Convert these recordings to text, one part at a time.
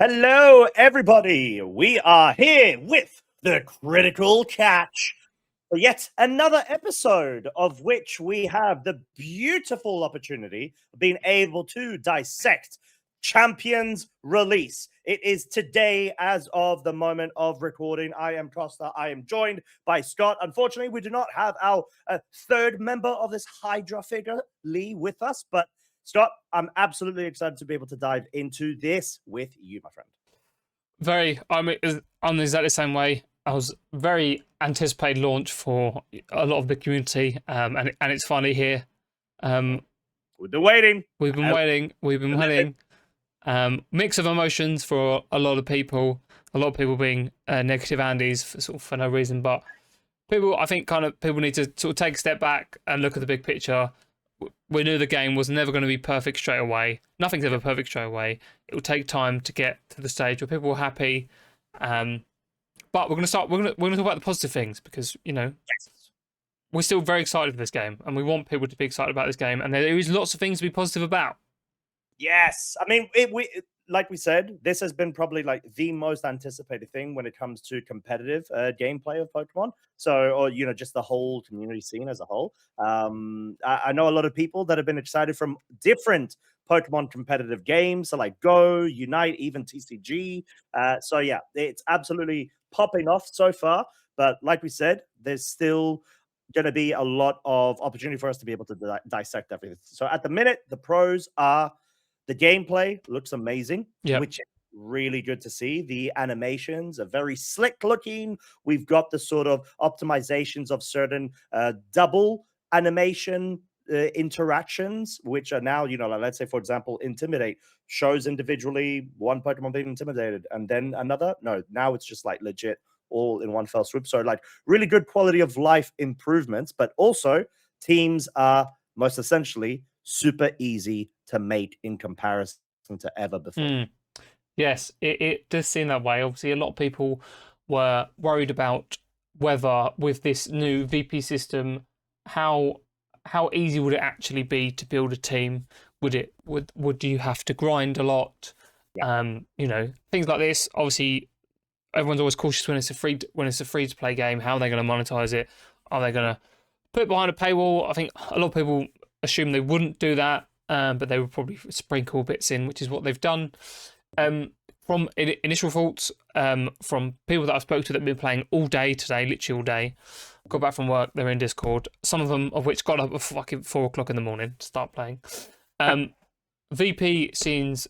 Hello, everybody. We are here with the Critical Catch for yet another episode of which we have the beautiful opportunity of being able to dissect Champions Release. It is today, as of the moment of recording. I am Kosta. I am joined by Scott. Unfortunately, we do not have our third member of this Hydra figure, Lee, with us, but Scott, I'm absolutely excited to be able to dive into this with you, my friend. I'm exactly the same way. I was very anticipated launch for a lot of the community, and it's finally here. We've been waiting. We've been waiting. We've been waiting. Mix of emotions for a lot of people. A lot of people being negative Andes for no reason, but I think people need to sort of take a step back and look at the big picture. We knew the game was never going to be perfect straight away. Nothing's ever perfect straight away. It will take time to get to the stage where people are happy. But we're going to talk about the positive things because we're still very excited for this game, and we want people to be excited about this game. And there is lots of things to be positive about. Yes, I mean, like we said, this has been probably like the most anticipated thing when it comes to competitive gameplay of Pokemon. So, or just the whole community scene as a whole. I know a lot of people that have been excited from different Pokemon competitive games, so like Go, Unite, even TCG. So yeah, it's absolutely popping off so far. But like we said, there's still going to be a lot of opportunity for us to be able to dissect everything. So at the minute, the pros are. The gameplay looks amazing, which is really good to see. The animations are very slick looking. We've got the sort of optimizations of certain double animation interactions, which are now, like, let's say, for example, Intimidate shows individually one Pokemon being intimidated and then another. No, now it's just like legit all in one fell swoop. So like really good quality of life improvements, but also teams are most essentially super easy to mate in comparison to ever before. Yes, it does seem that way. Obviously, a lot of people were worried about whether with this new VP system, how easy would it actually be to build a team? Would you have to grind a lot? Yeah. Things like this. Obviously, everyone's always cautious when it's a free to play game. How are they going to monetize it? Are they going to put it behind a paywall? I think a lot of people assume they wouldn't do that, but they would probably sprinkle bits in, which is what they've done. From initial thoughts, from people that I've spoken to that have been playing all day today, literally all day, got back from work, they're in Discord, some of them of which got up at fucking 4 o'clock in the morning to start playing. VP seems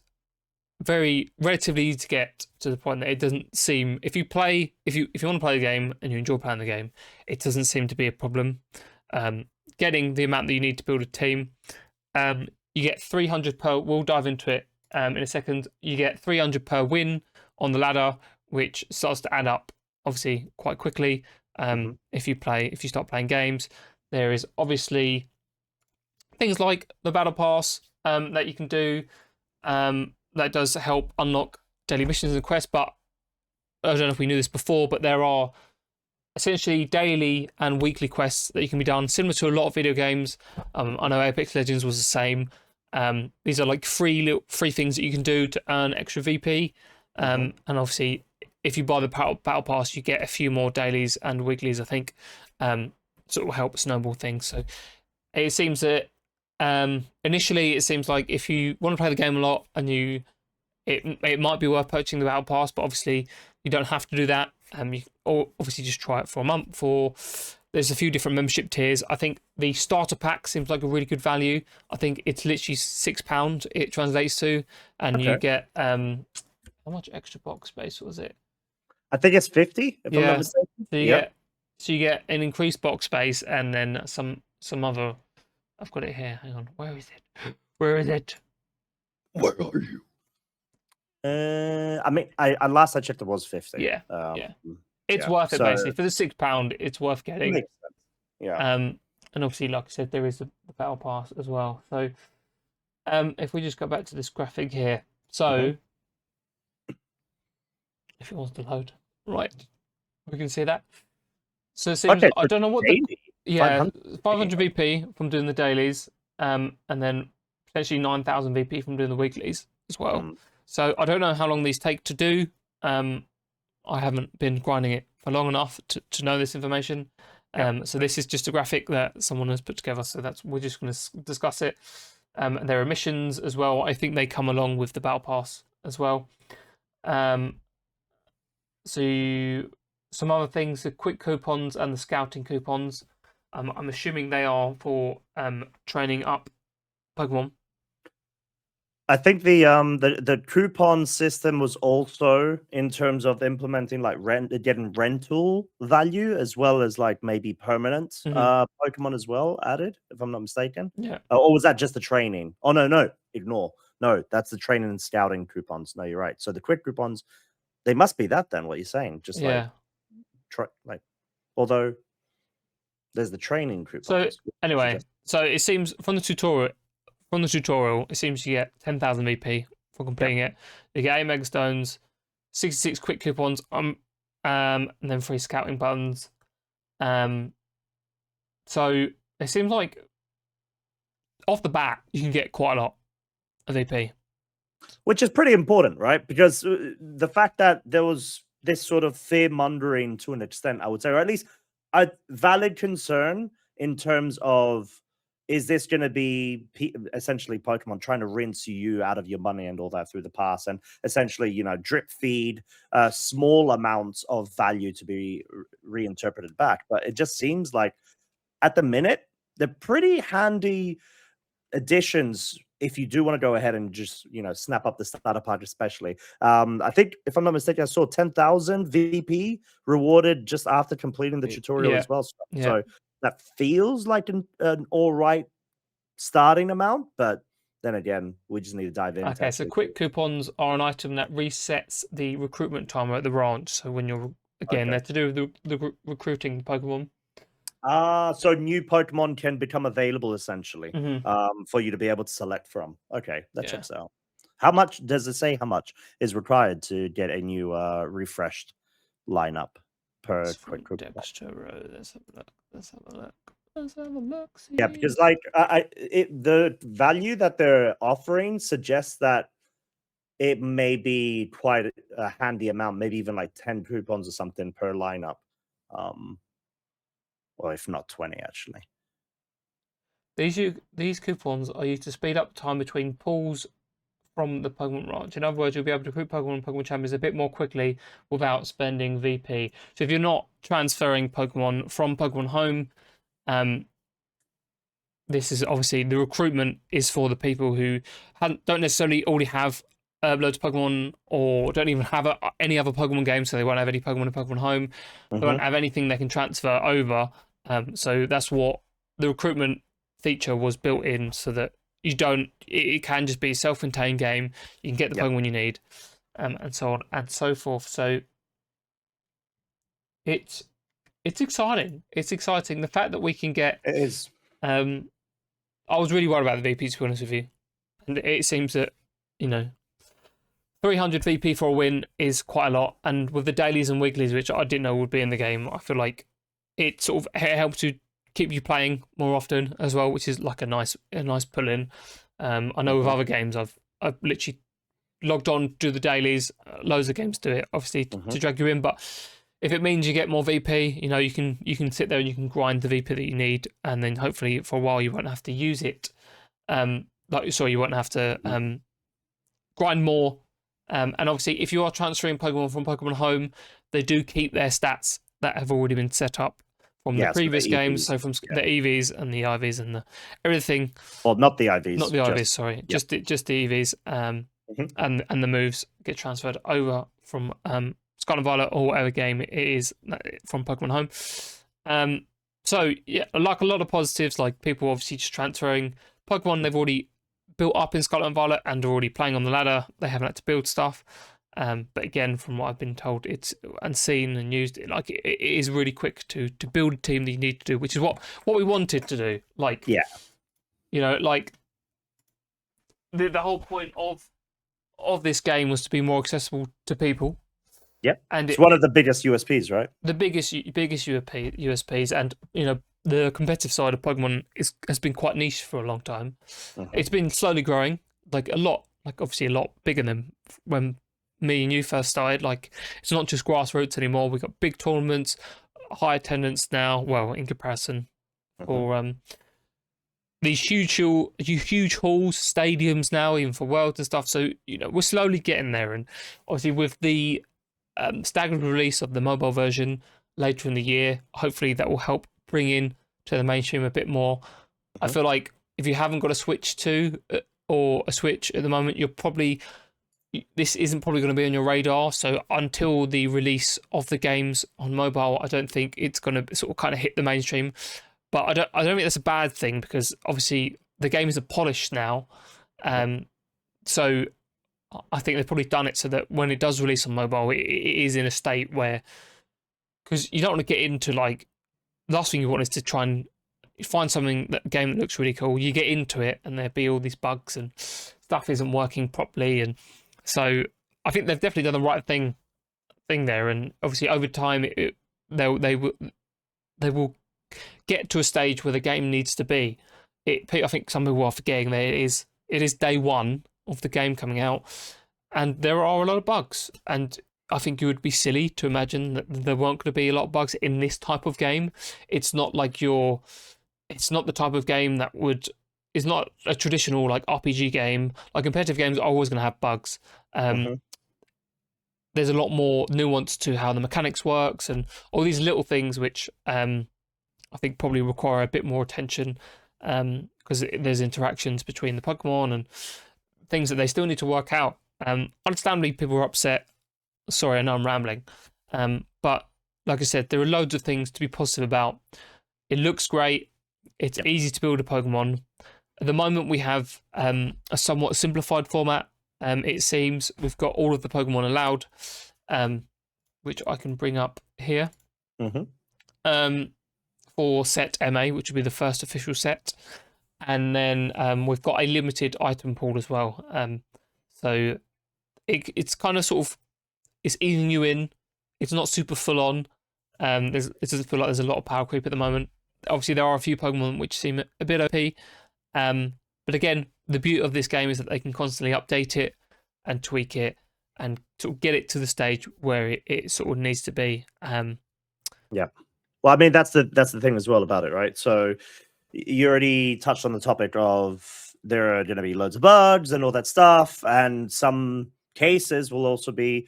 very relatively easy to get to the point that it doesn't seem, if you want to play the game and you enjoy playing the game, it doesn't seem to be a problem. Getting the amount that you need to build a team. You get 300 per. We'll dive into it in a second. You get 300 per win on the ladder, which starts to add up obviously quite quickly. If you start playing games, there is obviously things like the battle pass that you can do. That does help unlock daily missions and quests. But I don't know if we knew this before, but there are essentially daily and weekly quests that you can be done, similar to a lot of video games. I know Apex Legends was the same. These are like free things that you can do to earn extra VP. And obviously, if you buy the battle pass, you get a few more dailies and weeklies, I think. So it will help snowball things. So it seems that initially it seems like if you want to play the game a lot and it might be worth purchasing the battle pass, but obviously you don't have to do that. You obviously just try it for a month. There's a few different membership tiers. I think the starter pack seems like a really good value. I think it's literally £6 it translates to, and you get how much extra box space was it? I think it's 50. If I'm not mistaken. So you get an increased box space, and then some other. I've got it here. Hang on. Where is it? Where are you? I mean, I last I checked, it was 50. Yeah. It's worth it, basically. For the £6, it's worth getting. Makes sense. Yeah. And obviously, like I said, there is the battle pass as well. So, if we just go back to this graphic here, so if it wants to load, right, we can see that. So it seems I don't know what the 500 VP from doing the dailies, and then potentially 9,000 VP from doing the weeklies as well. So I don't know how long these take to do. I haven't been grinding it for long enough to know this information. So this is just a graphic that someone has put together. So we're just going to discuss it. There are missions as well. I think they come along with the battle pass as well. So some other things: the quick coupons and the scouting coupons. I'm assuming they are for training up Pokemon. I think the coupon system was also in terms of implementing like getting rental value as well as like maybe permanent Pokemon as well added, if I'm not mistaken. Yeah. Or was that just the training? Oh no, ignore. No, that's the training and scouting coupons. No, you're right. So the quick coupons, they must be that then. What you're saying, just like although there's the training coupons. So anyway, so it seems from the tutorial, it seems you get 10,000 VP for completing it. You get 8 Mega Stones, 66 quick coupons, and then 3 scouting buttons. So it seems like off the bat you can get quite a lot of VP, which is pretty important, right? Because the fact that there was this sort of fear mongering to an extent, I would say, or at least a valid concern in terms of, is this going to be essentially Pokemon trying to rinse you out of your money and all that through the pass, and essentially, drip feed small amounts of value to be reinterpreted back? But it just seems like at the minute, they're pretty handy additions if you do want to go ahead and just, snap up the starter pack, especially. I think, if I'm not mistaken, I saw 10,000 VP rewarded just after completing the tutorial as well. So that feels like an all right starting amount, but then again, we just need to dive in. Okay, so quick coupons are an item that resets the recruitment timer at the ranch. So when you're, they're to do with the recruiting Pokemon. So new Pokemon can become available essentially for you to be able to select from. Okay, that checks out. How much does it say? How much is required to get a new refreshed lineup per quick coupon? Let's have a look. Yeah, because like the value that they're offering suggests that it may be quite a handy amount, maybe even like 10 coupons or something per lineup. Or if not 20, actually. These coupons are used to speed up time between pulls from the Pokemon Ranch. In other words, you'll be able to recruit Pokemon and Pokemon Champions a bit more quickly without spending VP. So if you're not transferring Pokemon from Pokemon Home, this is obviously the recruitment is for the people who don't necessarily already have loads of Pokemon or don't even have any other Pokemon games, so they won't have any Pokemon in Pokemon Home. They won't have anything they can transfer over. So that's what the recruitment feature was built in, so that you don't. It can just be a self-contained game. You can get the Pokemon you need, and so on and so forth. So it's exciting. It's exciting. The fact that we can get it is. I was really worried about the VP, to be honest with you, and it seems that 300 VP for a win is quite a lot, and with the dailies and weeklies, which I didn't know would be in the game, I feel like it sort of helps to keep you playing more often as well, which is like a nice pull in. I know with other games, I've literally logged on, do the dailies, loads of games do it, obviously to drag you in, but if it means you get more VP, you can sit there and you can grind the VP that you need, and then hopefully for a while you won't have to use it. You won't have to grind more. And obviously, if you are transferring Pokemon from Pokemon Home, they do keep their stats that have already been set up from the previous games. So from the EVs and the IVs and everything. Well, not the IVs. Not the IVs, sorry. Just the EVs. And the moves get transferred over from Scarlet and Violet or whatever game it is from Pokemon Home. So yeah, like a lot of positives, like people obviously just transferring Pokemon they've already built up in Scarlet and Violet and are already playing on the ladder. They haven't had to build stuff. But again, from what I've been told, it's and seen and used, it is really quick to build a team that you need to do, which is what we wanted to do. Like, like the whole point of this game was to be more accessible to people. Yep, and it's one of the biggest USPs, right? The biggest USPs, and the competitive side of Pokemon has been quite niche for a long time. It's been slowly growing, like a lot. like obviously a lot bigger than when me and you first started. Like it's not just grassroots anymore. We've got big tournaments, high attendance now. Well, in comparison, Mhm. or these huge halls, stadiums now, even for Worlds and stuff. So we're slowly getting there, and obviously with the staggered release of the mobile version later in the year, hopefully that will help bring in to the mainstream a bit more. I Mhm. feel like if you haven't got a Switch 2 or a Switch at the moment, this isn't probably going to be on your radar. So until the release of the games on mobile, I don't think it's going to sort of kind of hit the mainstream. But I don't think that's a bad thing, because obviously the games are polished now. Mhm. So I think they've probably done it so that when it does release on mobile, it is in a state where, because you don't want to get into like, last thing you want is to try and find that game that looks really cool. You get into it and there be all these bugs and stuff isn't working properly, and so I think they've definitely done the right thing there. And obviously over time, they will get to a stage where the game needs to be. I think some people are forgetting that it is day one of the game coming out, and there are a lot of bugs. And I think you would be silly to imagine that there weren't going to be a lot of bugs in this type of game. It's not like it's not the type of game that would. It's not a traditional like RPG game. Like competitive games are always going to have bugs. Um, Mhm. there's a lot more nuance to how the mechanics works and all these little things which I think probably require a bit more attention, because there's interactions between the Pokemon and things that they still need to work out. Understandably, people are upset. Sorry, I know I'm rambling, but like I said, there are loads of things to be positive about. It looks great. It's Yep. easy to build a Pokemon. At the moment, we have a somewhat simplified format. It seems we've got all of the Pokemon allowed, which I can bring up here. Mhm. Um, for set MA, which will be the first official set. And then we've got a limited item pool as well. So it's kind of sort of, it's easing you in. It's not super full on. It doesn't feel like there's a lot of power creep at the moment. Obviously, there are a few Pokemon which seem a bit OP. But again, the beauty of this game is that they can constantly update it and tweak it and sort of get it to the stage where it sort of needs to be. Yeah. Well, I mean, that's the thing as well about it, right? So you already touched on the topic of there are going to be loads of bugs and all that stuff, and some cases will also be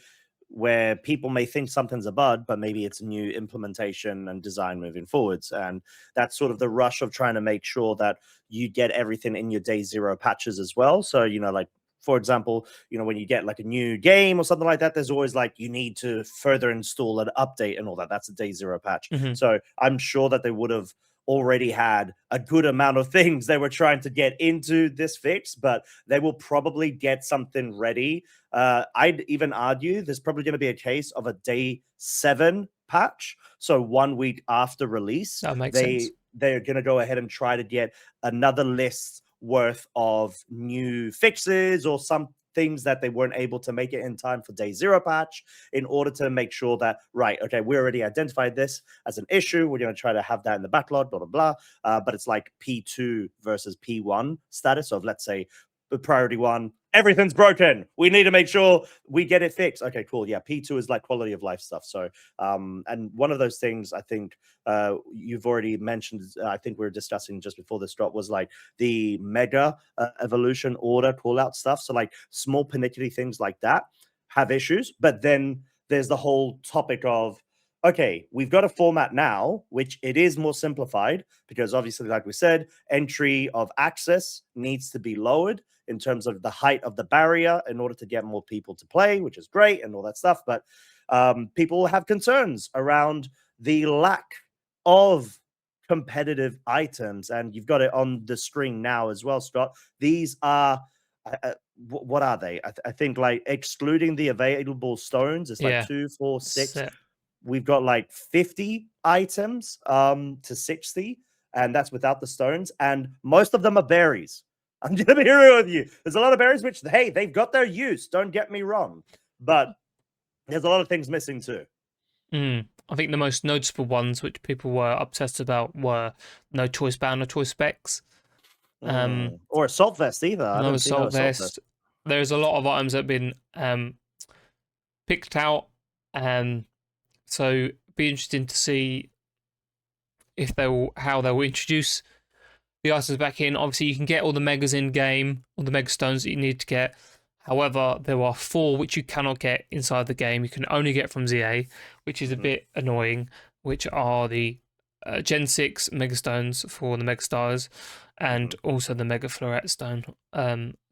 where people may think something's a bug, but maybe it's a new implementation and design moving forwards. And that's sort of the rush of trying to make sure that you get everything in your day zero patches as well. So, like, for example, when you get like a new game or something like that, there's always like you need to further install an update and all that. That's a day zero patch. Mhm. So I'm sure that they would have already had a good amount of things they were trying to get into this fix, but they will probably get something ready. I'd even argue there's probably going to be a case of a day 7 patch. So 1 week after release, That makes sense. they're going to go ahead and try to get another list worth of new fixes or some things that they weren't able to make it in time for day 0 patch, in order to make sure that, right, okay, we already identified this as an issue, we're going to try to have that in the backlog, blah blah blah. But it's like P2 versus P1 status of, let's say, the priority 1, everything's broken, we need to make sure we get it fixed. Okay, cool. Yeah, P2 is like quality of life stuff. So and one of those things I think you've already mentioned, I think we were discussing just before this drop, was like the mega evolution order call out stuff. So like small panicky things like that have issues, but then there's the whole topic of, okay, we've got a format now which it is more simplified, because obviously, like we said, entry of access needs to be lowered in terms of the height of the barrier in order to get more people to play, which is great and all that stuff. But people have concerns around the lack of competitive items, and you've got it on the screen now as well, Scott. These are what are they? I think, like, excluding the available stones, it's like Yeah. 2, 4, 6. Set. We've got like 50 items to 60, and that's without the stones. And most of them are berries. I'm gonna be real with you. There's a lot of berries, which, hey, they've got their use. Don't get me wrong, but there's a lot of things missing too. I think the most noticeable ones, which people were obsessed about, were no choice bound, no choice specs. Or assault vest either. I No didn't see no assault assault vest. vest. there's a lot of items that have been picked out, so be interesting to see if how they'll introduce the items back in. Obviously, you can get all the megas in game, all the mega stones that you need to get. However, there are 4 which you cannot get inside the game. You can only get from ZA, which is a bit annoying. Which are the Gen 6 mega stones for the mega stars, and also the mega floret stone.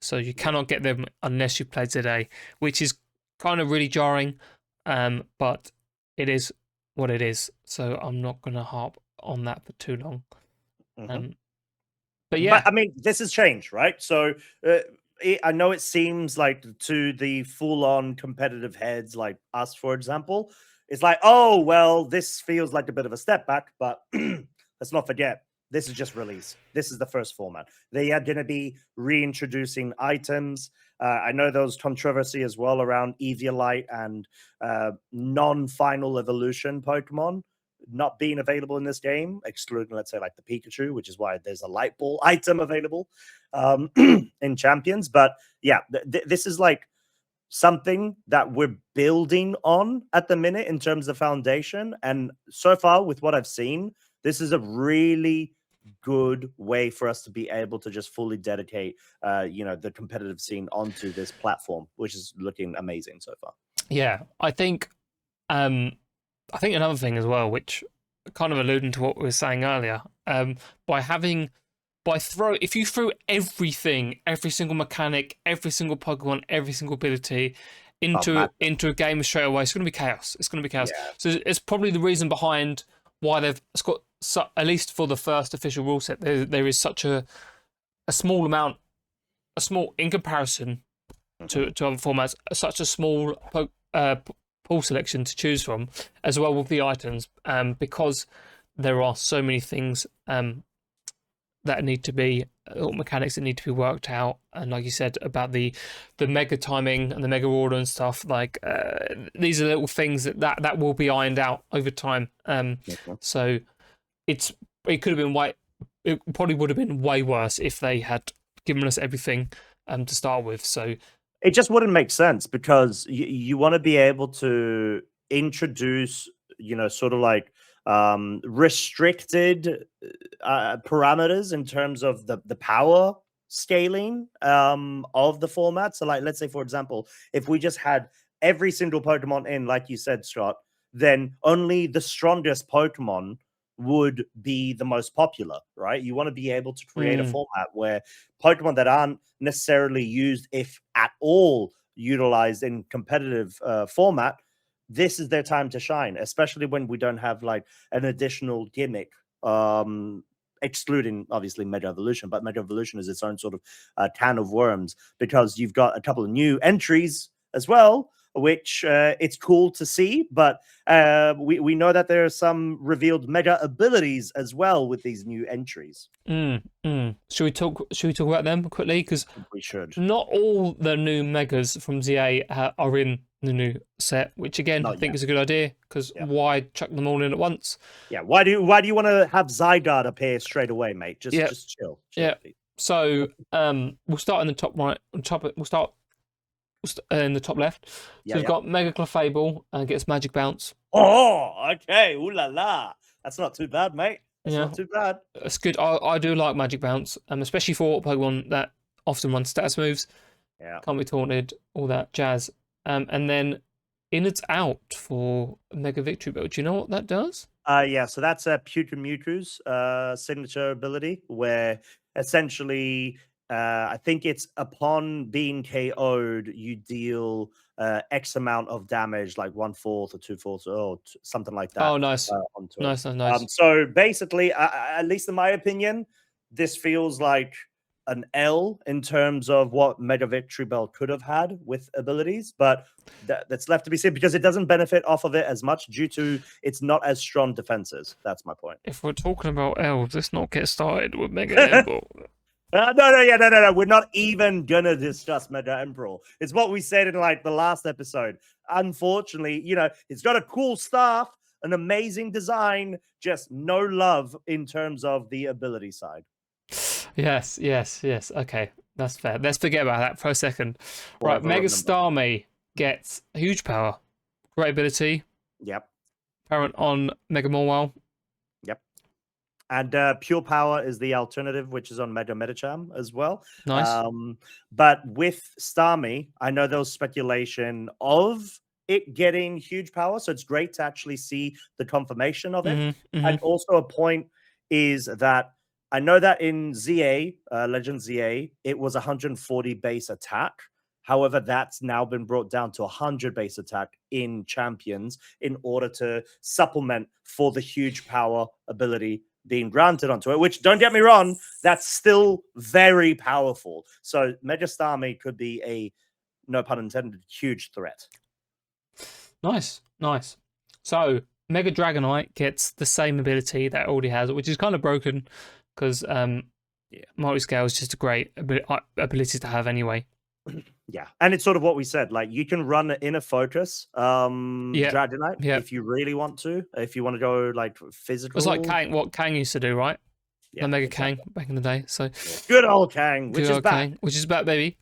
So you cannot get them unless you play ZA, which is kind of really jarring. But it is what it is. So I'm not gonna harp on that for too long. But yeah, I mean, this has changed, right? So I know it seems like to the full-on competitive heads like us, for example, it's like, oh, well, this feels like a bit of a step back, but let's not forget, this is just release. This is the first format. They are going to be reintroducing items. I know there was controversy as well around Eviolite and non-final evolution Pokemon not being available in this game, excluding, let's say, like the Pikachu, which is why there's a light ball item available in Champions. But yeah, this is like something that we're building on at the minute in terms of foundation. And so far, with what I've seen, this is a really good way for us to be able to just fully dedicate, the competitive scene onto this platform, which is looking amazing so far. Yeah, I think another thing as well, which kind of alluding to what we were saying earlier, if you threw everything, every single mechanic, every single Pokemon, every single ability into a game straight away, it's going to be chaos. It's going to be chaos. Yeah. So it's probably the reason behind why it's got at least for the first official rule set, there is such a small amount, in comparison to other formats, such a small pool selection to choose from, as well with the items, because there are so many things that need to be mechanics that need to be worked out, and like you said about the mega timing and the mega order and stuff, like these are little things that will be ironed out over time. So it could have been it probably would have been way worse if they had given us everything to start with. So it just wouldn't make sense, because you want to be able to introduce, sort of like restricted parameters in terms of the power scaling of the format. So, like, let's say, for example, if we just had every single Pokemon in, like you said, Scott, then only the strongest Pokemon would be the most popular, right? You want to be able to create a format where Pokemon that aren't necessarily used, if at all utilized in competitive format, this is their time to shine, especially when we don't have like an additional gimmick, excluding obviously Mega Evolution. But Mega Evolution is its own sort of can of worms, because you've got a couple of new entries as well, which it's cool to see. But we know that there are some revealed mega abilities as well with these new entries. Should we talk about them quickly? Because we should. Not all the new megas from ZA are in the new set, which again I think is a good idea, because why chuck them all in at once? Yeah, why do you want to have Zygarde appear straight away, mate? Just chill. Yeah. Please. So we'll start in the top right. We'll start in the top left. So we've got Mega Clefable and gets Magic Bounce. Oh, okay. Ooh la la. That's not too bad, mate. That's not too bad. It's good. I do like Magic Bounce, especially for Pokemon that often run status moves. Yeah. Can't be taunted, all that jazz. And then in it's out for Mega Victory Bell. Do you know what that does? Yeah, so that's a Mewtwo's signature ability, where essentially I think it's upon being KO'd, you deal X amount of damage, like 1/4 or 2/4 or something like that. Oh, nice. Onto nice. So basically, at least in my opinion, this feels like an L in terms of what Mega Victory Bell could have had with abilities, but that's left to be seen, because it doesn't benefit off of it as much due to it's not as strong defenses. That's my point. If we're talking about L's, let's not get started with Mega Emperor. No. We're not even gonna discuss Mega Emperor. It's what we said in like the last episode. Unfortunately, it's got a cool staff, an amazing design, just no love in terms of the ability side. Yes. Okay. That's fair. Let's forget about that for a second. Right, Forever Mega remember. Starmie gets huge power, great ability, Yep. apparent on Mega Morwell. Yep. And Pure Power is the alternative, which is on Mega Medicham as well. Nice. But with Starmie, I know there was speculation of it getting huge power. So it's great to actually see the confirmation of it. And also a point is that I know that in ZA, Legend ZA, it was 140 base attack. However, that's now been brought down to 100 base attack in Champions in order to supplement for the huge power ability being granted onto it, which, don't get me wrong, that's still very powerful. So Mega Starmie could be a, no pun intended, huge threat. Nice. So Mega Dragonite gets the same ability that it already has, which is kind of broken because multi-scale is just a great ability to have anyway. Yeah, and it's sort of what we said. Like, you can run inner focus, Dragonite, if you really want to. If you want to go like physical, it's like what Kang used to do, right? Yeah, the Mega Kang back in the day. So good old Kang, which is back. Which is back, baby.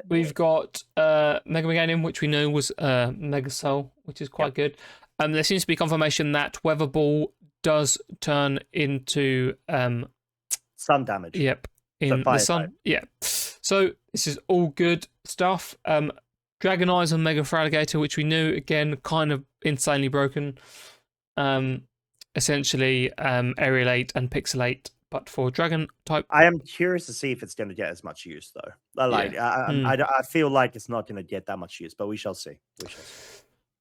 We've got Mega Meganium, which we knew was Mega Soul, which is quite good. There seems to be confirmation that Weather Ball does turn into sun damage. Yep, in the sun. Type. Yeah. So this is all good stuff. Dragon Eyes on Mega Feraligatr, which we knew, again, kind of insanely broken. Essentially, Aerialate and Pixelate, but for Dragon type. I am curious to see if it's going to get as much use, though. I feel like it's not going to get that much use, but we shall see.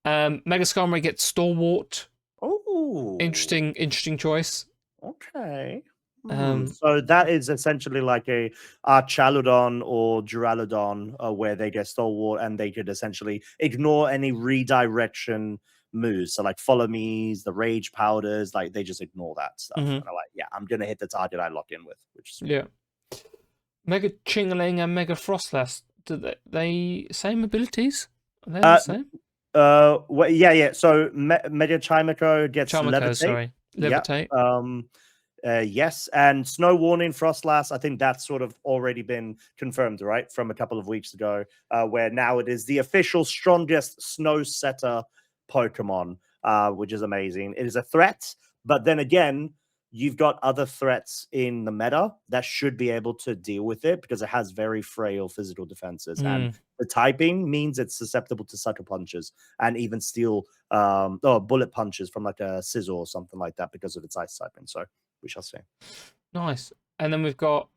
Mega Skarmory gets Stalwart. Oh, interesting choice. Okay. So that is essentially like a Chaludon or Duraludon, where they get Stalwart and they could essentially ignore any redirection moves. So like Follow Me's, the Rage Powders, like they just ignore that stuff. And I'm like, I'm gonna hit the target I lock in with, which is Mega Chingling and Mega Frostlass. Do they same abilities? Are they the same? Yeah. So Mega Chimico gets Levitate. Levitate. Yes, and Snow Warning Frostlass, I think that's sort of already been confirmed, right, from a couple of weeks ago, where now it is the official strongest Snow Setter Pokemon, which is amazing. It is a threat, but then again, you've got other threats in the meta that should be able to deal with it because it has very frail physical defenses, and the typing means it's susceptible to sucker punches and even steel bullet punches from like a Scizor or something like that because of its ice typing. So we shall see. Nice. And then we've got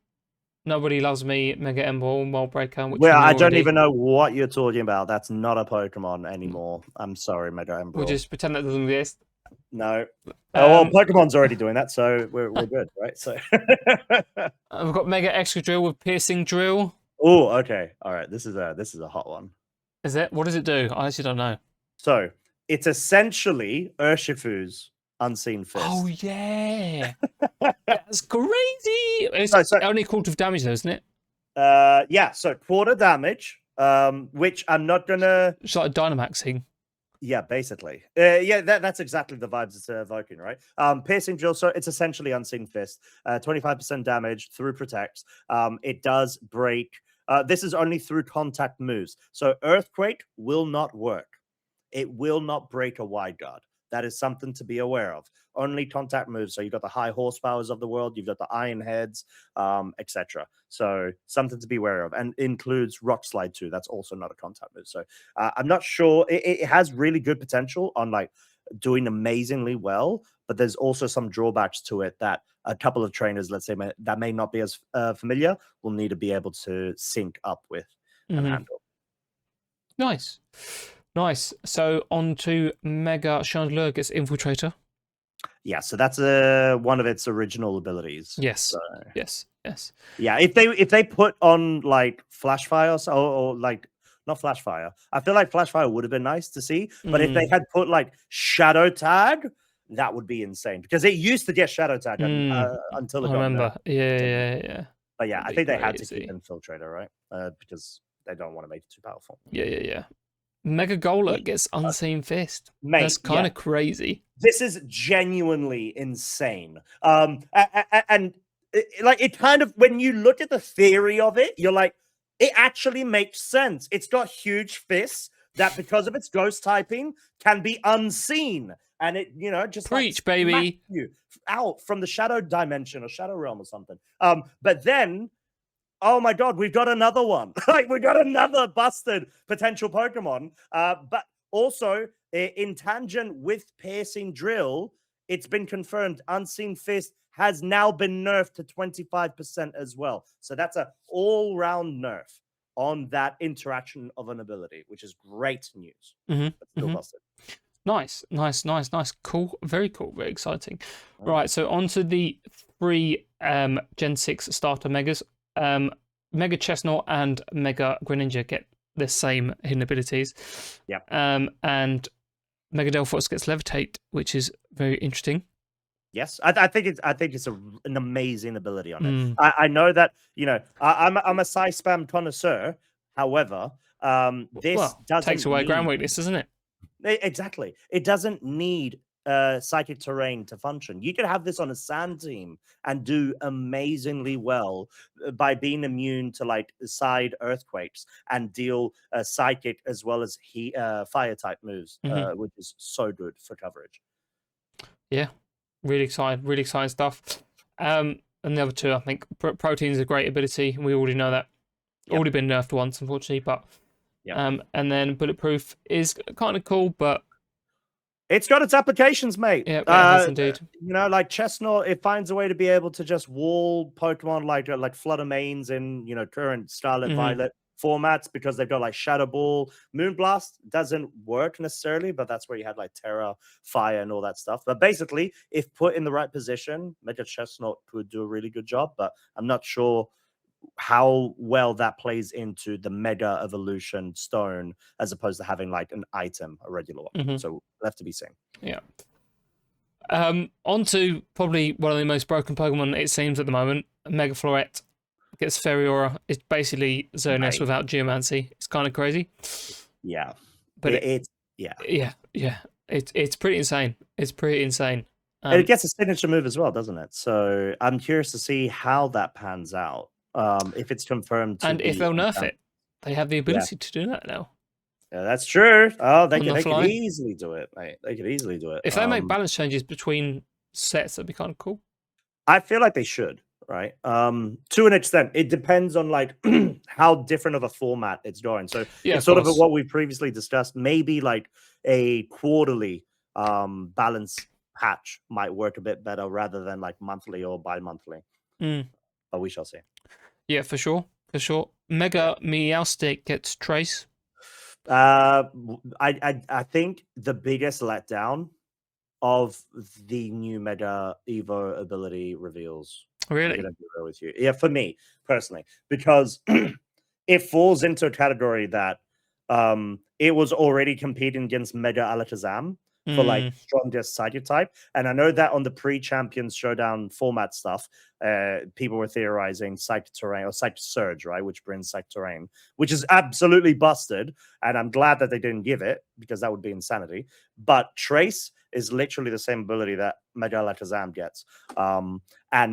Nobody Loves Me, Mega Emerald, Mold Breaker. Which I don't even know what you're talking about. That's not a Pokemon anymore. I'm sorry, Mega Emerald. We'll just pretend that doesn't exist. No. Well, Pokemon's already doing that, so we're good, right? So we've got Mega Extra Drill with Piercing Drill. Oh, okay. All right. This is a hot one. Is it? What does it do? I actually don't know. So it's essentially Urshifu's Unseen Fist. Oh yeah, that's crazy. It's only quarter of damage, though, isn't it? Yeah. So quarter damage. Which I'm not gonna. It's like a Dynamaxing. Yeah, basically. Yeah, that's exactly the vibes it's evoking, right? Piercing Drill, so it's essentially Unseen Fist. 25% damage through Protect. It does break. This is only through contact moves. So Earthquake will not work. It will not break a Wide Guard. That is something to be aware of. Only contact moves. So you've got the high horsepowers of the world, you've got the Iron Heads, etc. So something to be aware of, and includes Rock Slide too. That's also not a contact move. So I'm not sure. It has really good potential on like doing amazingly well, but there's also some drawbacks to it that a couple of trainers, let's say, that may not be as familiar, will need to be able to sync up with and handle. Nice. So on to Mega Chandelure gets Infiltrator. Yeah, so that's one of its original abilities. Yes. So. Yes. Yeah, if they put on like Flashfire or like not Flashfire, I feel like Flashfire would have been nice to see. But if they had put like Shadow Tag, that would be insane because it used to get Shadow Tag until it got remember. Yeah. But yeah, I think they had to keep Infiltrator, right? Because they don't want to make it too powerful. Yeah. Mega Golem gets Unseen Fist. Mate, that's kind of crazy. This is genuinely insane. And it kind of, when you look at the theory of it, you're like, it actually makes sense. It's got huge fists that, because of its ghost typing, can be unseen, and it, just Preach, like smack baby. you out from the shadow dimension or shadow realm or something. But then, oh my god, we've got another one. Like, we got another busted potential Pokemon. But also in tangent with piercing drill, it's been confirmed Unseen Fist has now been nerfed to 25% as well. So that's a all-round nerf on that interaction of an ability, which is great news. But still busted. Nice. Cool. Very cool. Very exciting. Right, so on to the 3 Gen 6 starter Megas. Mega Chestnut and Mega Greninja get the same hidden abilities. Yep. And Mega Delphos gets Levitate, which is very interesting. Yes, I think it's an amazing ability on it. I know that, I'm a Psy spam connoisseur. However, this doesn't takes away ground need- weakness, doesn't it? Exactly. It doesn't need psychic terrain to function. You could have this on a sand team and do amazingly well by being immune to like side earthquakes and deal psychic as well as fire type moves, which is so good for coverage. Yeah, really exciting stuff. And the other 2, I think, Protein is a great ability. We already know that. Already been nerfed once, unfortunately, but and then Bulletproof is kind of cool, but it's got its applications, mate. Yeah, it has indeed. Like Chestnut, it finds a way to be able to just wall Pokemon like Flutter Mains in current Scarlet Violet formats, because they've got like Shadow Ball. Moonblast doesn't work necessarily, but that's where you had like Terra, Fire, and all that stuff. But basically, if put in the right position, Mega Chestnut could do a really good job. But I'm not sure how well that plays into the Mega Evolution Stone, as opposed to having like an item, a regular one. So left to be seen. Yeah. On to probably one of the most broken Pokemon, it seems, at the moment. Mega Floret gets Fairy Aura. It's basically Xerneas without Geomancy. It's kind of crazy. Yeah. But it's pretty insane. It's pretty insane. And it gets a signature move as well, doesn't it? So I'm curious to see how that pans out. If it's confirmed, and if they'll nerf it, they have the ability to do that now. Yeah, that's true. Oh, they could fly. easily do it, mate. They could easily do it. If they make balance changes between sets, that'd be kind of cool. I feel like they should, right? To an extent. It depends on like how different of a format it's going. So it's sort of what we previously discussed. Maybe like a quarterly balance patch might work a bit better rather than like monthly or bi-monthly. But we shall see. Yeah, for sure. Mega Meowstic gets Trace. I think the biggest letdown of the new Mega Evo ability reveals. Really? I'm gonna be real with you. Yeah, for me personally, because it falls into a category that it was already competing against Mega Alakazam for like strongest psychic type. And I know that on the pre-champions showdown format stuff, people were theorizing psychic terrain or psychic surge, right? Which brings psychic terrain, which is absolutely busted. And I'm glad that they didn't give it, because that would be insanity. But Trace is literally the same ability that Mega Alakazam gets. And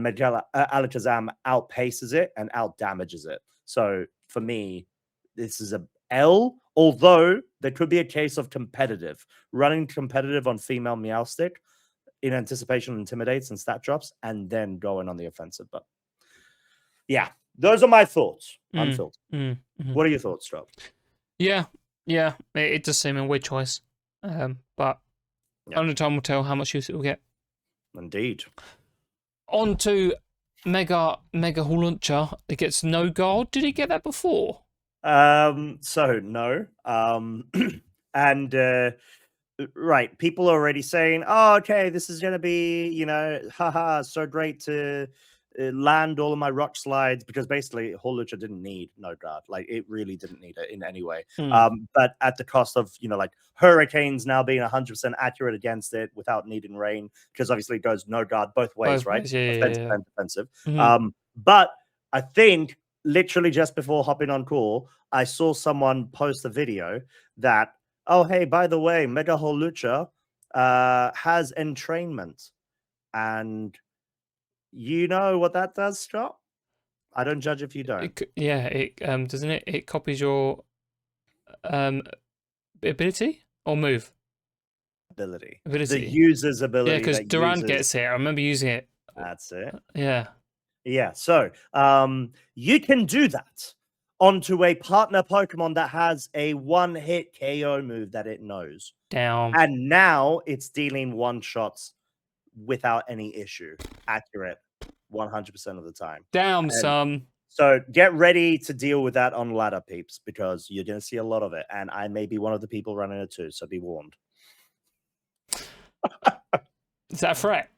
Mega Alakazam outpaces it and out damages it. So for me, this is a L, although there could be a case of competitive. Running competitive on female Meowstic in anticipation intimidates and stat drops, and then going on the offensive. But yeah, those are my thoughts. Unfiltered. What are your thoughts, Stroke? Yeah, it does seem a weird choice. But only time will tell how much use it will get. Indeed. On to Mega Haunter. It gets no guard. Did he get that before? So no. And right, people are already saying, oh, okay, this is gonna be, haha, so great to land all of my rock slides, because basically Hawlucha didn't need no guard. Like, it really didn't need it in any way. But at the cost of, like hurricanes now being 100% accurate against it without needing rain, because obviously it goes no guard both ways, right? Offensive and defensive. But I think literally just before hopping on call, I saw someone post a video that, oh, hey, by the way, Mega Hawlucha has entrainment. And You know what that does, Scott? I don't judge if you don't. It doesn't it? It copies your um ability or move Ability. The ability. user's Yeah, ability because that Durand uses. gets it. I remember using it. That's it. Yeah. Yeah. So you can do that onto a partner Pokemon that has a one-hit KO move that it knows. Down. And now it's dealing one shots without any issue. Accurate 100% of the time. Down, And son. so get ready to deal with that on ladder, peeps, because you're going to see a lot of it. And I may be one of the people running it too, so be warned. Is that a threat?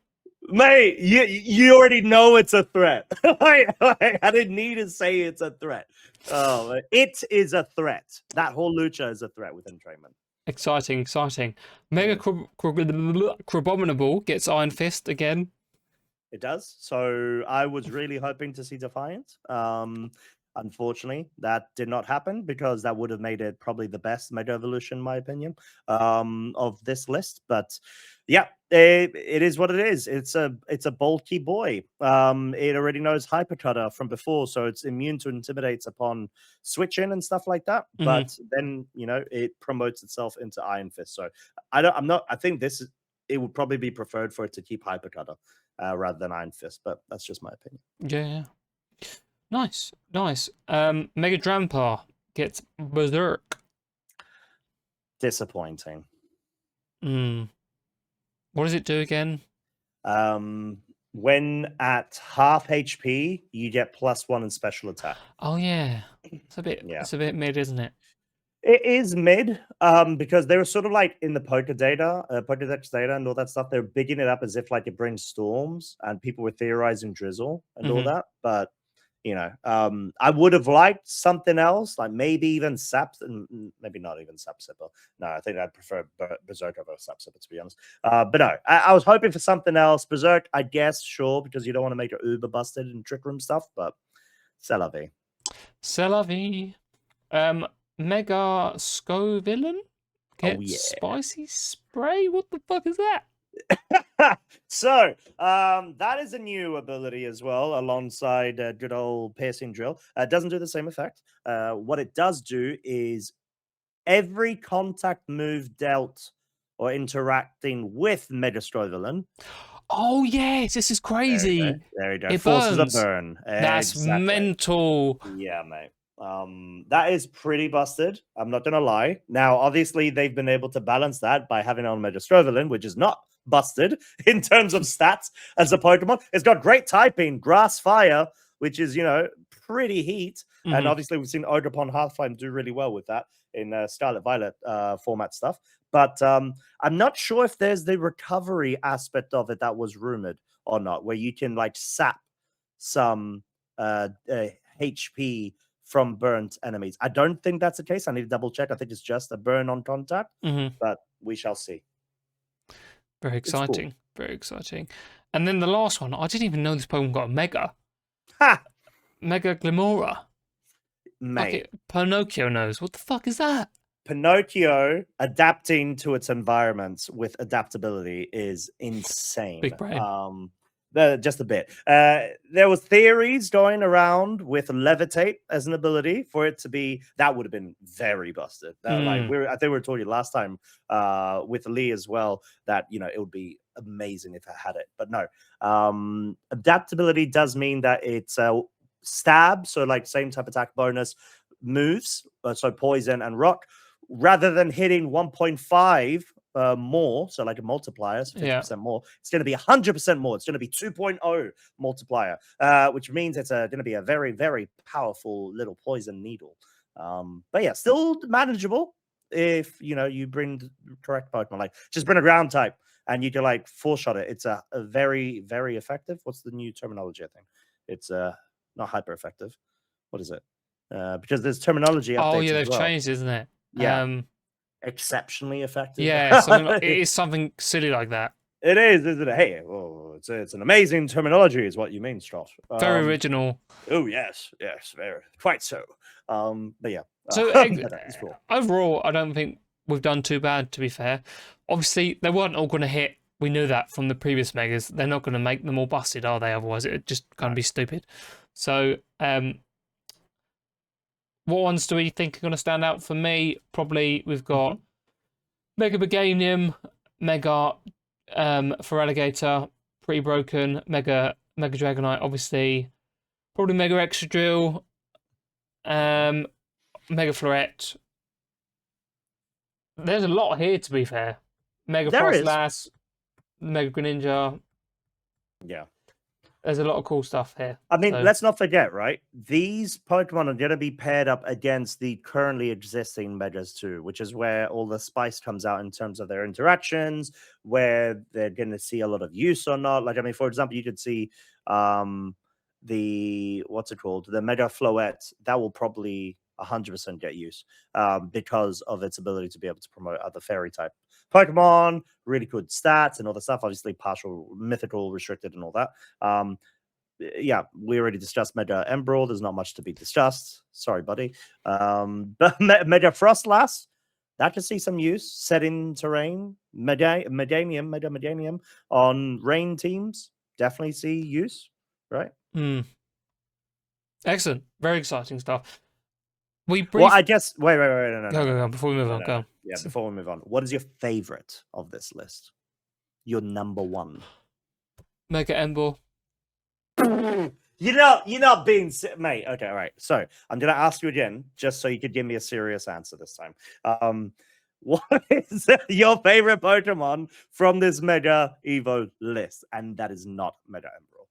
Mate, you already know it's a threat. I didn't need to say it's a threat. Oh, it is a threat. That whole Lucha is a threat with entrainment. Exciting, exciting. Mega Crabominable gets Iron Fist again. It does. So I was really hoping to see Defiant. Unfortunately, that did not happen because that would have made it probably the best Mega Evolution, in my opinion, of this list. But yeah, it is what it is. It's a bulky boy. It already knows Hyper Cutter from before, so it's immune to intimidates upon switching and stuff like that. But then it promotes itself into Iron Fist. So I think it would probably be preferred for it to keep Hyper Cutter rather than Iron Fist, but that's just my opinion. Yeah. Nice, nice. Mega Drampa gets Berserk. Disappointing. What does it do again? When at half HP, you get +1 in special attack. Oh yeah, it's a bit mid, isn't it? It is mid, because they were sort of like in the Pokedex data and all that stuff. They're bigging it up as if like it brings storms, and people were theorizing drizzle and all that. But I would have liked something else, like maybe even maybe not even Sap Sipper. No, I think I'd prefer Berserk over Sap Sipper, to be honest. But no, I was hoping for something else. Berserk, I guess, sure, because you don't want to make it uber busted and trick room stuff, but c'est la vie. C'est la vie. Mega Scovillain gets Spicy Spray. What the fuck is that? So that is a new ability as well, alongside good old Piercing Drill. It doesn't do the same effect. What it does do is every contact move dealt or interacting with Mega Scovillain. Oh yes, this is crazy. There you go. It Forces burns. a burn. That's mental. Yeah, mate. That is pretty busted. I'm not gonna lie. Now, obviously, they've been able to balance that by having on Mega Scovillain, which is not busted in terms of stats as a Pokemon. It's got great typing, Grass Fire, which is pretty heat, and obviously we've seen Ogerpon Hearthflame do really well with that in Scarlet Violet format stuff. But I'm not sure if there's the recovery aspect of it that was rumored or not, where you can like sap some HP from burnt enemies. I don't think that's the case. I need to double check. I think it's just a burn on contact, but we shall see. Very exciting. Cool. Very exciting. And then the last one, I didn't even know this Pokemon got a Mega. Ha! Mega Glimora. Mate. Pinocchio knows. What the fuck is that? Pinocchio adapting to its environments with adaptability is insane. Big brain. Just a bit. There was theories going around with Levitate as an ability for it to be. That would have been very busted. I think we were talking last time with Lee as well that it would be amazing if I had it. But no, adaptability does mean that it's stab, so like same type attack bonus moves, so poison and rock, rather than hitting 1.5 more, so like a multiplier, so 50% more, it's going to be 100% more. It's going to be 2.0 multiplier, which means it's going to be a very, very powerful little poison needle. But yeah, still manageable if you bring the correct Pokemon. Like just bring a ground type and you can like full shot it. It's a very, very effective. What's the new terminology? I think it's not hyper effective. What is it? Because there's terminology updates. Oh yeah, they've changed, isn't it? Yeah. Exceptionally effective. Yeah, it is something silly like that. It is, isn't it? Hey, it's an amazing terminology, is what you mean, Strauss. Very original. Oh yes, very quite so. But yeah. So overall, I don't think we've done too bad. To be fair, obviously they weren't all going to hit We knew that from the previous megas. They're not going to make them all busted, are they? Otherwise, it'd just kind of be stupid. So, what ones do we think are going to stand out for me? Probably we've got Mega Meganium, Mega Feraligatr, pretty broken, Mega Dragonite, obviously, probably Mega Extra Drill, Mega Floret. There's a lot here, to be fair. Mega Frostlass, Mega Greninja. Yeah. There's a lot of cool stuff here. I mean, let's not forget, right? These Pokemon are going to be paired up against the currently existing Megas too, which is where all the spice comes out in terms of their interactions, where they're going to see a lot of use or not. Like, I mean, for example, you could see the, what's it called? The Mega Floette. That will probably 100% get use because of its ability to be able to promote other fairy type Pokemon, really good stats and all the stuff. Obviously, partial mythical, restricted, and all that. Yeah, we already discussed Mega Emerald. There's not much to be discussed. Sorry, buddy. But Mega Frostlass, that could see some use. Set in terrain. Mega Meganium on rain teams. Definitely see use, right? Excellent. Very exciting stuff. Well, I guess. Wait. No. Go. Before we move on, go. Yeah, before we move on. What is your favorite of this list? Your number one? Mega Ember. You're not being, mate. Okay, all right. So I'm gonna ask you again, just so you could give me a serious answer this time. What is your favorite Pokemon from this Mega Evo list? And that is not Mega Emerald.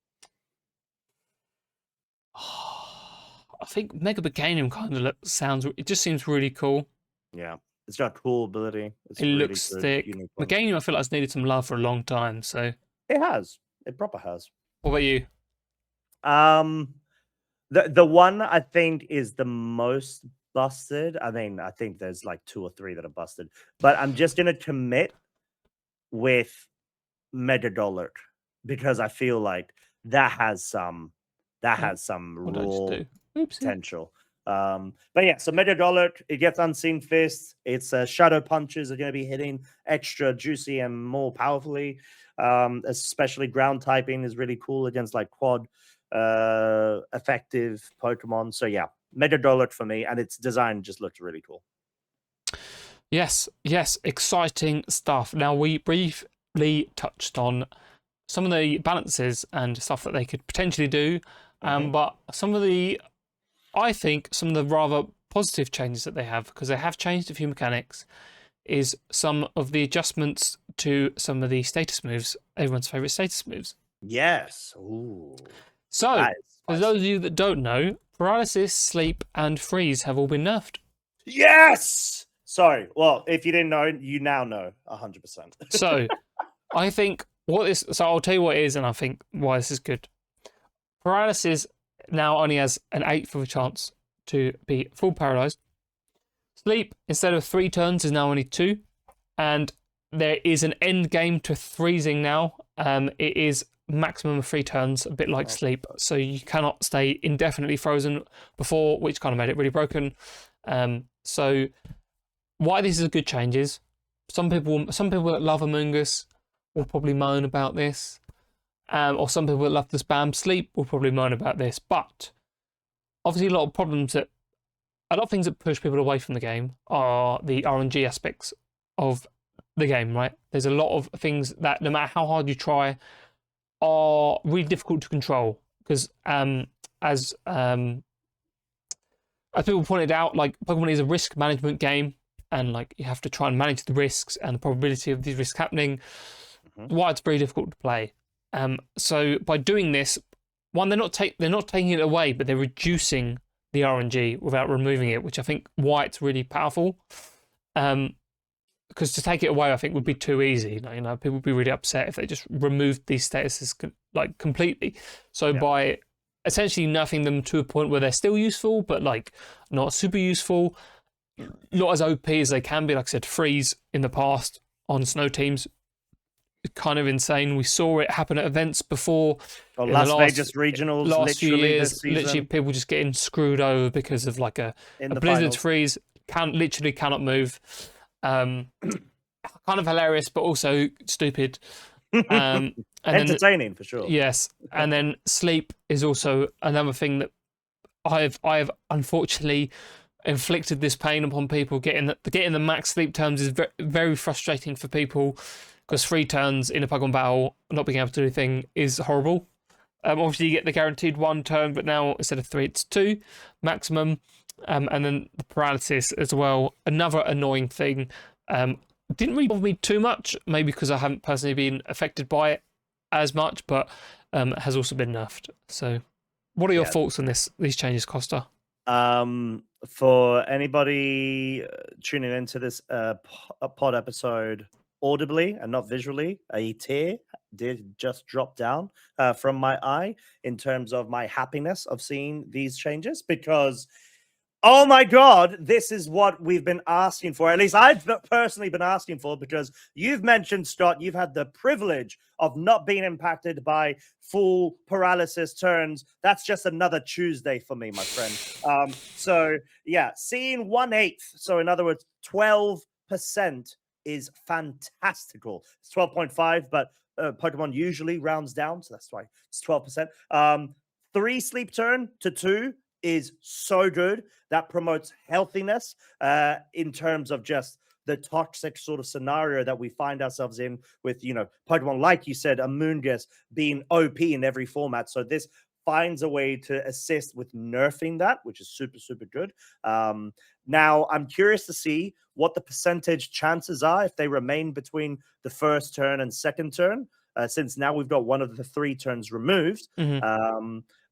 I think Mega Meganium kind of sounds. It just seems really cool. Yeah, it's got a cool ability. It really looks thick. Meganium, I feel like it's needed some love for a long time. So it has. It proper has. What about you? The one I think is the most busted. I mean, I think there's like 2 or 3 that are busted, but I'm just gonna commit with Mega Dollar because I feel like that has some raw potential. But yeah, so Mega Dollar, it gets Unseen Fist. Its Shadow Punches are going to be hitting extra juicy and more powerfully. Especially ground typing is really cool against like quad effective Pokemon. So yeah, Mega Dollar for me, and its design just looks really cool. Yes, exciting stuff. Now we briefly touched on some of the balances and stuff that they could potentially do, but I think some of the rather positive changes that they have, because they have changed a few mechanics, is some of the adjustments to some of the status moves, everyone's favorite status moves. Yes. Ooh. So, for those of you that don't know, Paralysis, Sleep, and Freeze have all been nerfed. Yes! Sorry. Well, if you didn't know, you now know 100%. So, I think so I'll tell you what it is, and I think why this is good. Paralysis now only has an 1/8 of a chance to be full paralyzed. Sleep, instead of 3 turns, is now only 2. And there is an end game to freezing now. It is maximum of 3 turns, a bit like sleep. So you cannot stay indefinitely frozen before, which kind of made it really broken. So why this is a good change is some people that love Among Us will probably moan about this. Or some people that love the spam sleep will probably moan about this. But obviously a lot of things that push people away from the game are the RNG aspects of the game, right? There's a lot of things that, no matter how hard you try, are really difficult to control. Because as people pointed out, like Pokemon is a risk management game, and like you have to try and manage the risks and the probability of these risks happening. Why it's very difficult to play. So by doing this, one, they're not taking it away, but they're reducing the RNG without removing it, which I think why it's really powerful. Because to take it away, I think would be too easy. You know, people would be really upset if they just removed these statuses like completely. So by essentially nerfing them to a point where they're still useful, but like not super useful, not as OP as they can be. Like I said, Freeze in the past on snow teams, kind of insane. We saw it happen at events before. Las Vegas regionals last few years, literally people just getting screwed over because of like a blizzard freeze. Cannot move. Kind of hilarious, but also stupid. And then Entertaining for sure. yes, and then sleep is also another thing that I've unfortunately inflicted this pain upon people. Getting the max sleep turns is very, very frustrating for people because 3 turns in a Pokemon battle, not being able to do anything is horrible. Obviously, you get the guaranteed 1 turn, but now instead of 3, it's 2 maximum. And then the paralysis as well. Another annoying thing. Didn't really bother me too much, maybe because I haven't personally been affected by it as much, but has also been nerfed. So, what are your thoughts on these changes, Kosta? For anybody tuning into this pod episode audibly and not visually, a tear did just drop down from my eye in terms of my happiness of seeing these changes, because oh my God, this is what we've been asking for. At least I've personally been asking for, because you've mentioned, Scott, you've had the privilege of not being impacted by full paralysis turns. That's just another Tuesday for me, my friend. So yeah, seeing 1/8, so in other words, 12% is fantastical. It's 12.5, but Pokemon usually rounds down, so that's why it's 12%. 3 sleep turn to 2 is so good. That promotes healthiness in terms of just the toxic sort of scenario that we find ourselves in with, Pokemon, like you said, Amoonguss being OP in every format. So this finds a way to assist with nerfing that, which is super, super good. Now, I'm curious to see what the percentage chances are if they remain between the first turn and second turn, since now we've got one of the 3 turns removed.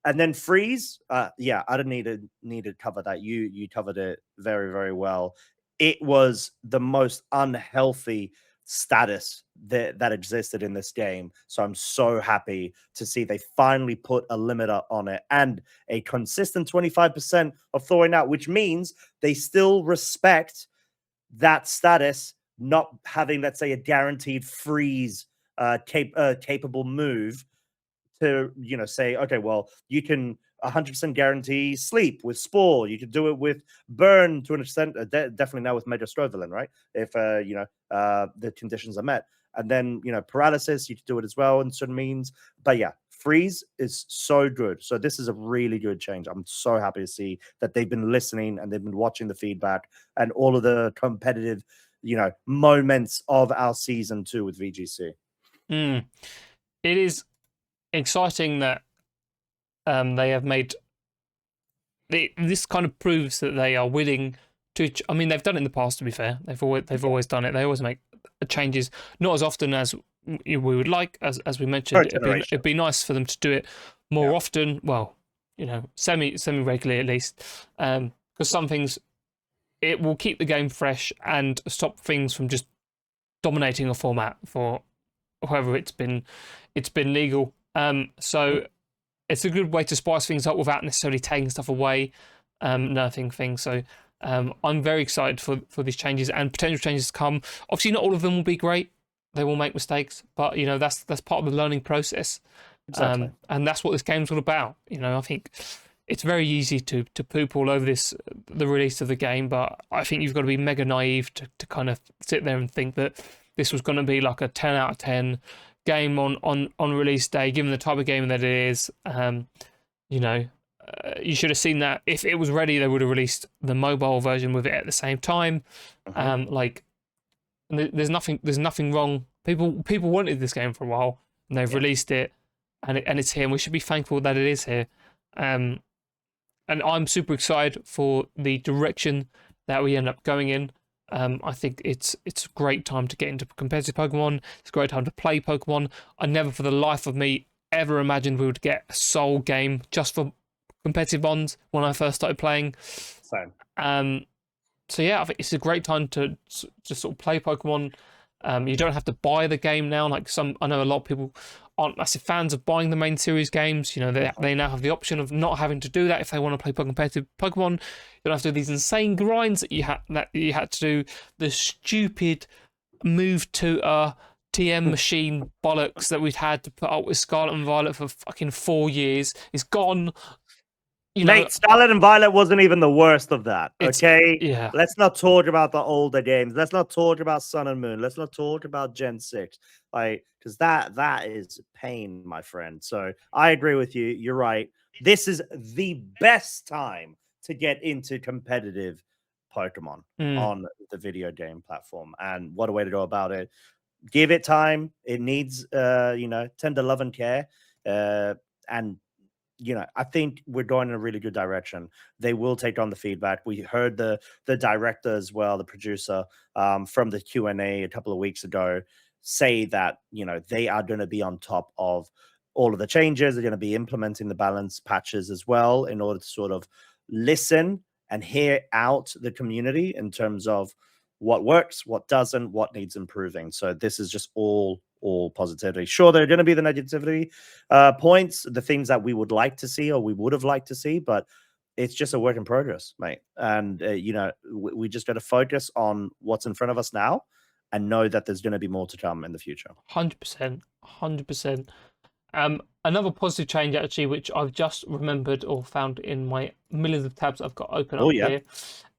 And then freeze, yeah, I didn't need to cover that. You covered it very, very well. It was the most unhealthy status that existed in this game. So I'm so happy to see they finally put a limiter on it and a consistent 25% of thawing out, which means they still respect that status, not having, let's say, a guaranteed freeze capable move to say, okay, well, you can 100% guarantee sleep with Spore. You could do it with Burn to an extent, definitely now with Mega Strovelin, right? If the conditions are met. And then paralysis, you could do it as well in certain means. But yeah, freeze is so good. So this is a really good change. I'm so happy to see that they've been listening and they've been watching the feedback and all of the competitive moments of our season 2 with VGC. It is exciting that they have made this kind of proves that they are willing to. I mean, they've done it in the past. To be fair, they've always done it. They always make changes, not as often as we would like. As we mentioned, it'd be nice for them to do it more often. Well, semi regularly at least, because some things it will keep the game fresh and stop things from just dominating a format for however it's been legal. So it's a good way to spice things up without necessarily taking stuff away, nerfing things. So I'm very excited for these changes and potential changes to come. Obviously, not all of them will be great. They will make mistakes, but that's part of the learning process. Exactly. And that's what this game's all about. I think it's very easy to poop all over the release of the game, but I think you've got to be mega naive to kind of sit there and think that this was going to be like a 10 out of 10 game on release day, given the type of game that it is. You should have seen that if it was ready, they would have released the mobile version with it at the same time. There's nothing wrong. People wanted this game for a while, and they've released it, and it's here. And we should be thankful that it is here. And I'm super excited for the direction that we end up going in. I think it's a great time to get into competitive Pokemon. It's a great time to play Pokemon. I never for the life of me ever imagined we would get a sole game just for competitive bonds when I first started playing. Same. So yeah, I think it's a great time to just sort of play Pokemon. You don't have to buy the game now. I know a lot of people aren't massive fans of buying the main series games. They now have the option of not having to do that if they want to play competitive Pokemon. You don't have to do these insane grinds that you had to do. The stupid move to a TM machine bollocks that we'd had to put up with Scarlet and Violet for fucking 4 years is gone. you know, Mate, Scarlet and Violet wasn't even the worst of that. Okay, yeah, let's not talk about the older games. Let's not talk about Sun and Moon. Let's not talk about Gen 6. Like, because that is pain, my friend. So I agree with you. You're right. This is the best time to get into competitive Pokemon on the video game platform. And what a way to go about it. Give it time. It needs tender love and care. And I think we're going in a really good direction. They will take on the feedback. We heard the director as well, the producer, from the Q&A a couple of weeks ago, say that they are going to be on top of all of the changes. They're going to be implementing the balance patches as well in order to sort of listen and hear out the community in terms of what works, what doesn't, what needs improving. So this is just all positivity. Sure, there are going to be the negativity points, the things that we would like to see or we would have liked to see, but it's just a work in progress, mate. And we just got to focus on what's in front of us now and know that there's going to be more to come in the future. 100%, 100%. Another positive change, actually, which I've just remembered or found in my millions of tabs I've got open up here.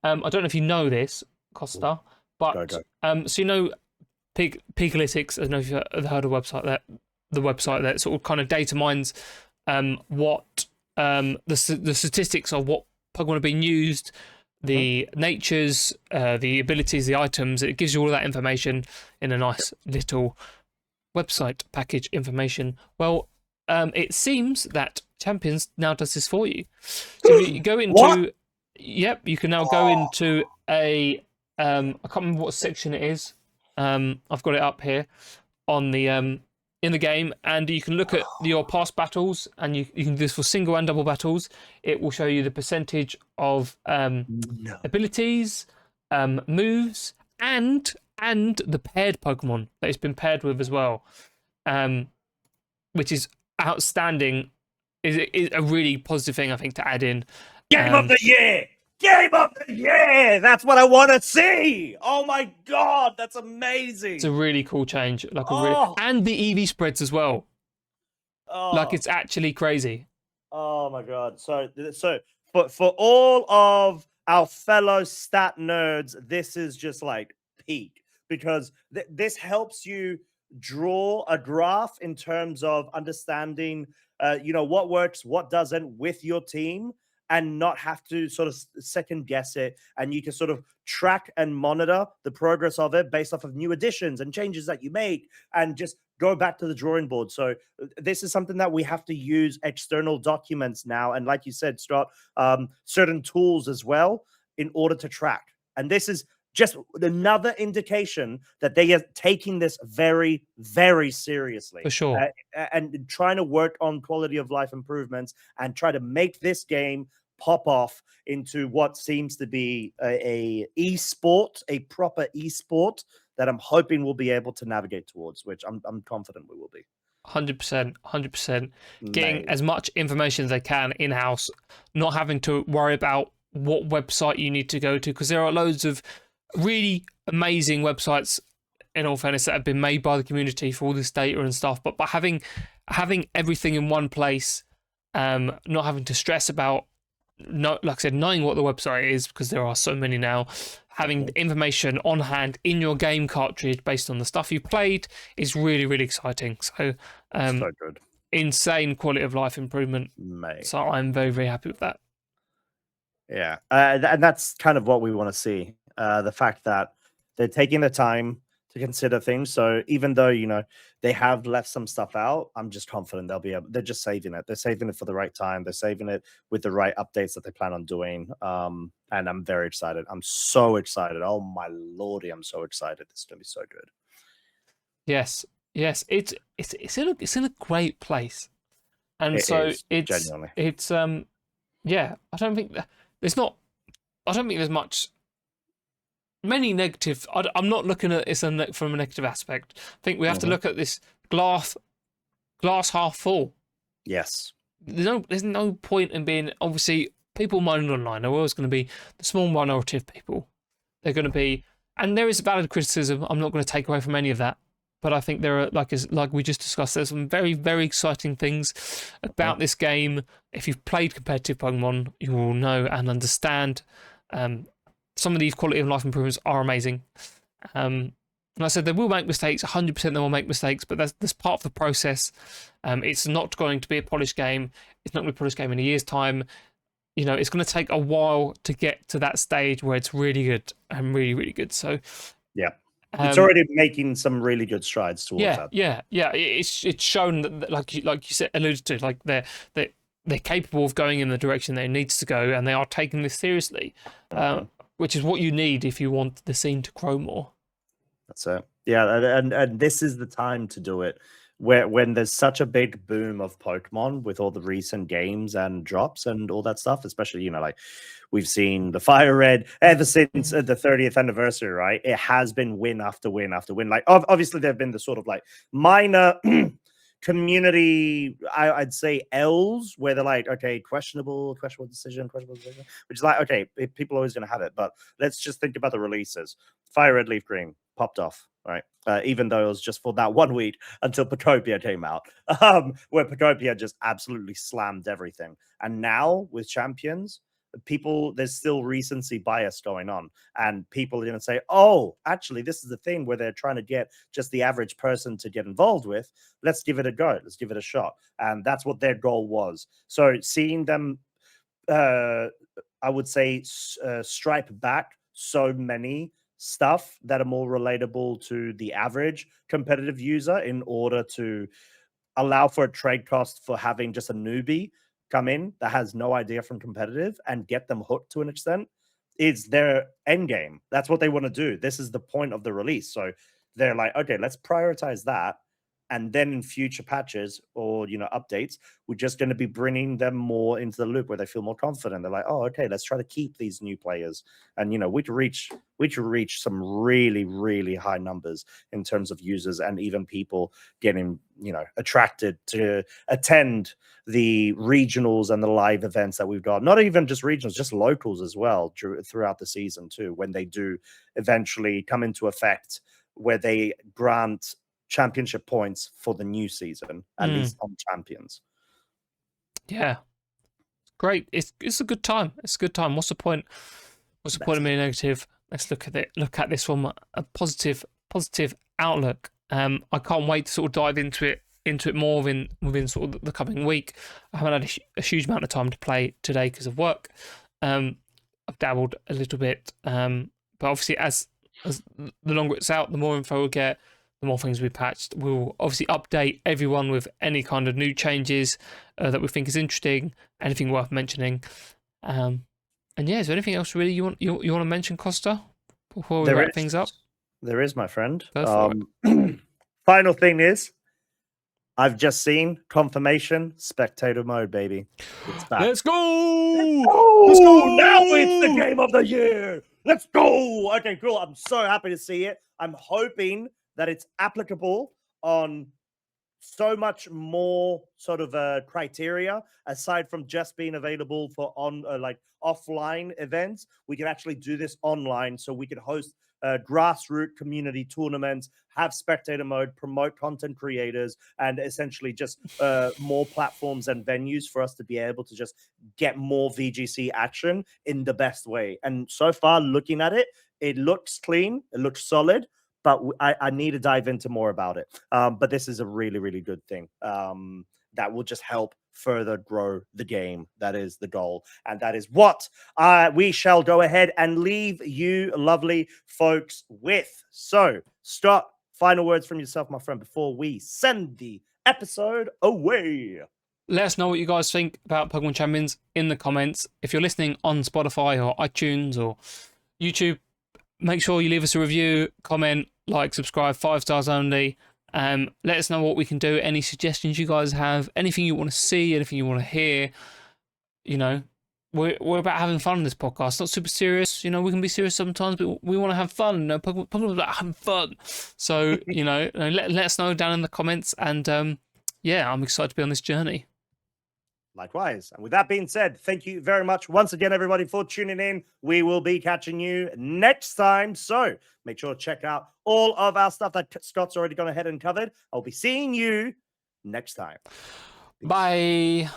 I don't know if you know this, Kosta, but so Pikalytics, I don't know if you've heard of the website that sort of kind of data mines what the statistics of what Pokemon are being used, the natures, the abilities, the items. It gives you all that information in a nice little website package information. Well, it seems that Champions now does this for you. So you go into What? Yep, you can now go into a I can't remember what section it is. I've got it up here on the in the game, and you can look at your past battles, and you can do this for single and double battles. It will show you the percentage of abilities, moves, and the paired Pokemon that it's been paired with as well, which is outstanding. Is a really positive thing, I think, to add in. Game of the year! Game of the year! That's what I want to see! Oh my god, that's amazing! It's a really cool change. And the EV spreads as well. Like, it's actually crazy. Oh my god. So for all of our fellow stat nerds, this is just like peak, because this helps you draw a graph in terms of understanding what works, what doesn't with your team, and not have to sort of second guess it. And you can sort of track and monitor the progress of it based off of new additions and changes that you make, and just go back to the drawing board. So this is something that we have to use external documents now. And like you said, Scott, certain tools as well in order to track. And this is just another indication that they are taking this very, very seriously. For sure. And trying to work on quality of life improvements and try to make this game pop off into what seems to be a esport, a proper esport that I'm hoping we'll be able to navigate towards, which I'm confident we will be. 100%, 100%. Getting as much information as they can in-house, not having to worry about what website you need to go to, because there are loads of really amazing websites, in all fairness, that have been made by the community for all this data and stuff, but by having everything in one place, not having to stress about, like I said, knowing what the website is, because there are so many now, having information on hand in your game cartridge based on the stuff you played is really, really exciting. So good. Insane quality of life improvement. Mate. So I'm very, very happy with that. Yeah, and that's kind of what we want to see. The fact that they're taking the time to consider things. So even though, they have left some stuff out, I'm just confident they're just saving it. They're saving it for the right time. They're saving it with the right updates that they plan on doing. And I'm very excited. I'm so excited. Oh my lordy, I'm so excited. It's going to be so good. Yes. It's in a great place. And it's genuinely. I don't think there's many negative. I'm not looking at this from a negative aspect. I think we have to look at this glass half full. Yes. There's no point in being, obviously, people moaning online. There are always going to be the small minority of people. They're going to be, and there is valid criticism. I'm not going to take away from any of that. but I think there are, like we just discussed, there's some very, very exciting things about this game. If you've played competitive Pokemon, you will know and understand. Some of these quality of life improvements are amazing. And I said they will make mistakes. 100% they will make mistakes, but that's part of the process. It's not going to be a polished game. It's not going to be a polished game in a year's time. It's going to take a while to get to that stage where it's really good and really, really good. So, yeah, it's already making some really good strides towards that. Yeah. It's shown that, like you said, alluded to, like they're capable of going in the direction they need to go, and they are taking this seriously, which is what you need if you want the scene to grow more. That's it. Yeah, and this is the time to do it. When there's such a big boom of Pokemon with all the recent games and drops and all that stuff, especially, like we've seen the Fire Red ever since the 30th anniversary, right? It has been win after win after win. Like, obviously, there have been the sort of like minor community, I'd say L's, where they're like, okay, questionable decision, which is like, okay, people are always going to have it. But let's just think about the releases. Fire Red, Leaf Green popped off, right? Even though it was just for that 1 week until Pokopia came out, where Pokopia just absolutely slammed everything. And now with Champions, there's still recency bias going on, and people are going to say, oh, actually, this is the thing where they're trying to get just the average person to get involved with. Let's give it a go. Let's give it a shot. And that's what their goal was. So seeing them, I would say, stripe back so many stuff that are more relatable to the average competitive user in order to allow for a trade cost for having just a newbie come in that has no idea from competitive and get them hooked to an extent is their end game. That's what they want to do. This is the point of the release. So they're like, okay, let's prioritize that. And then in future patches or, updates, we're just going to be bringing them more into the loop where they feel more confident. They're like, oh, okay, let's try to keep these new players. And, we could reach some really, really high numbers in terms of users and even people getting, attracted to attend the regionals and the live events that we've got. Not even just regionals, just locals as well throughout the season too, when they do eventually come into effect, where they grant championship points for the new season, at least on Champions. Yeah, great. It's a good time. It's a good time. What's the point? What's the point of being negative? Let's look at it. Look at this from a positive outlook. I can't wait to sort of dive into it more within sort of the coming week. I haven't had a huge amount of time to play today because of work. I've dabbled a little bit, but obviously as the longer it's out, the more info we'll get, the more things we patched. We'll obviously update everyone with any kind of new changes that we think is interesting, anything worth mentioning. And yeah, is there anything else really you want to mention, Kosta, before we wrap things up? There is, my friend. Final thing is, I've just seen confirmation spectator mode, baby. It's back. Let's go! Let's go! Now it's the game of the year. Let's go! Okay, cool. I'm so happy to see it. I'm hoping that it's applicable on so much more sort of criteria aside from just being available for offline events. We can actually do this online, so we can host grassroots community tournaments, have spectator mode, promote content creators, and essentially just more platforms and venues for us to be able to just get more VGC action in the best way. And so far, looking at it, it looks clean, it looks solid, but I need to dive into more about it. But this is a really, really good thing that will just help further grow the game. That is the goal. And that is what we shall go ahead and leave you lovely folks with. So, Scott, final words from yourself, my friend, before we send the episode away. Let us know what you guys think about Pokemon Champions in the comments. If you're listening on Spotify or iTunes or YouTube, make sure you leave us a review, comment, like, subscribe, 5 stars only. Let us know what we can do, any suggestions you guys have, anything you want to see, anything you want to hear. We're about having fun in this podcast. It's not super serious. We can be serious sometimes, but we want to have fun. Pokemon about having fun. So, let us know down in the comments. And yeah, I'm excited to be on this journey. Likewise. And with that being said, thank you very much once again, everybody, for tuning in. We will be catching you next time. So make sure to check out all of our stuff that Scott's already gone ahead and covered. I'll be seeing you next time. Peace. Bye.